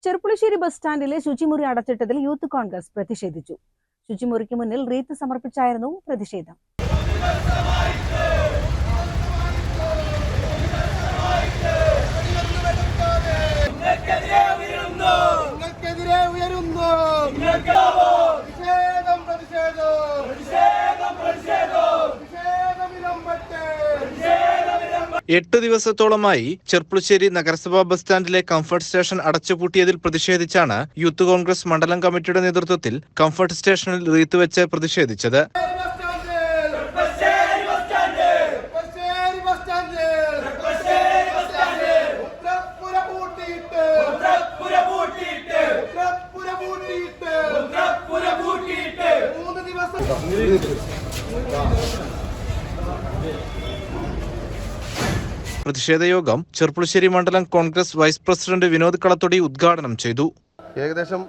Cherpulassery bus സ്റ്റാൻഡിലെ ശുചിമുറി അടച്ചിട്ടതിൽ youth Congress പ്രതിഷേധിച്ചു. ശുചിമുറിക്ക് മുന്നിൽ റീത്ത് സമർപ്പിച്ചായിരുന്നു പ്രതിഷേധം. എട്ട് ദിവസത്തോളമായി ചെർപ്പുളശ്ശേരി നഗരസഭാ ബസ് സ്റ്റാൻഡിലെ കംഫർട്ട് സ്റ്റേഷൻ അടച്ചുപൂട്ടിയതിൽ പ്രതിഷേധിച്ചാണ് യൂത്ത് കോൺഗ്രസ് മണ്ഡലം കമ്മിറ്റിയുടെ നേതൃത്വത്തിൽ കംഫർട്ട് സ്റ്റേഷനിൽ റീത്ത് വെച്ച് പ്രതിഷേധിച്ചത്. പ്രതിഷേധയോഗം ചെർപ്പുളശ്ശേരി മണ്ഡലം കോൺഗ്രസ് വൈസ് പ്രസിഡന്റ് വിനോദ് കളത്തൊടി ഉദ്ഘാടനം ചെയ്തു. ഏകദേശം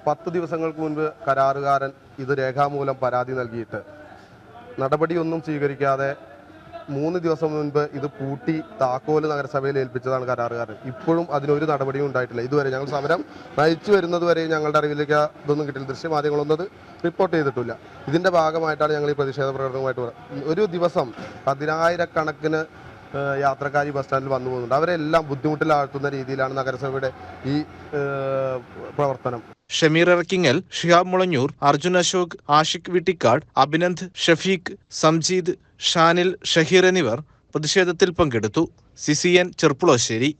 10 ദിവസങ്ങൾക്ക് മുൻപ് കരാറുകാരൻ ഇത് രേഖാമൂലം പരാതി നൽകിയിട്ട് നടപടിയൊന്നും സ്വീകരിക്കാതെ 3 ദിവസം മുൻപ് ഇത് പൂട്ടി താക്കോല് നഗരസഭയിൽ ഏൽപ്പിച്ചതാണ് കരാറുകാരൻ. ഇപ്പോഴും അതിനൊരു നടപടിയും ഉണ്ടായിട്ടില്ല. ഇതുവരെ ഞങ്ങൾ സമരം നയിച്ചു വരുന്നത് വരെ ഞങ്ങളുടെ അറിവിലേക്ക് ഇതൊന്നും കിട്ടില്ല. ദൃശ്യമാധ്യമങ്ങളൊന്നും അത് റിപ്പോർട്ട് ചെയ്തിട്ടില്ല. ഇതിന്റെ ഭാഗമായിട്ടാണ് ഞങ്ങൾ ഈ പ്രതിഷേധ പ്രകടനവുമായിട്ട് ഒരു ദിവസം 10,000-കണക്കിന് യാത്രക്കാർ ബസ് സ്റ്റാൻഡിൽ വന്നു പോകുന്നുണ്ട്. അവരെല്ലാം ബുദ്ധിമുട്ടിലാഴ്ത്തുന്ന രീതിയിലാണ് നഗരസഭയുടെ ഈ പ്രവർത്തനം. ഷമീർ ഇറക്കിങ്ങൽ, ഷിഹാബ് മുളഞ്ഞൂർ, അർജുൻ അശോക്, ആഷിഖ് വിട്ടിക്കാട്, അഭിനന്ദ്, ഷഫീഖ്, സംജീദ്, ഷാനിൽ, ഷഹീർ എന്നിവർ പ്രതിഷേധത്തിൽ പങ്കെടുത്തു. CCN ചെർപ്പുളശ്ശേരി.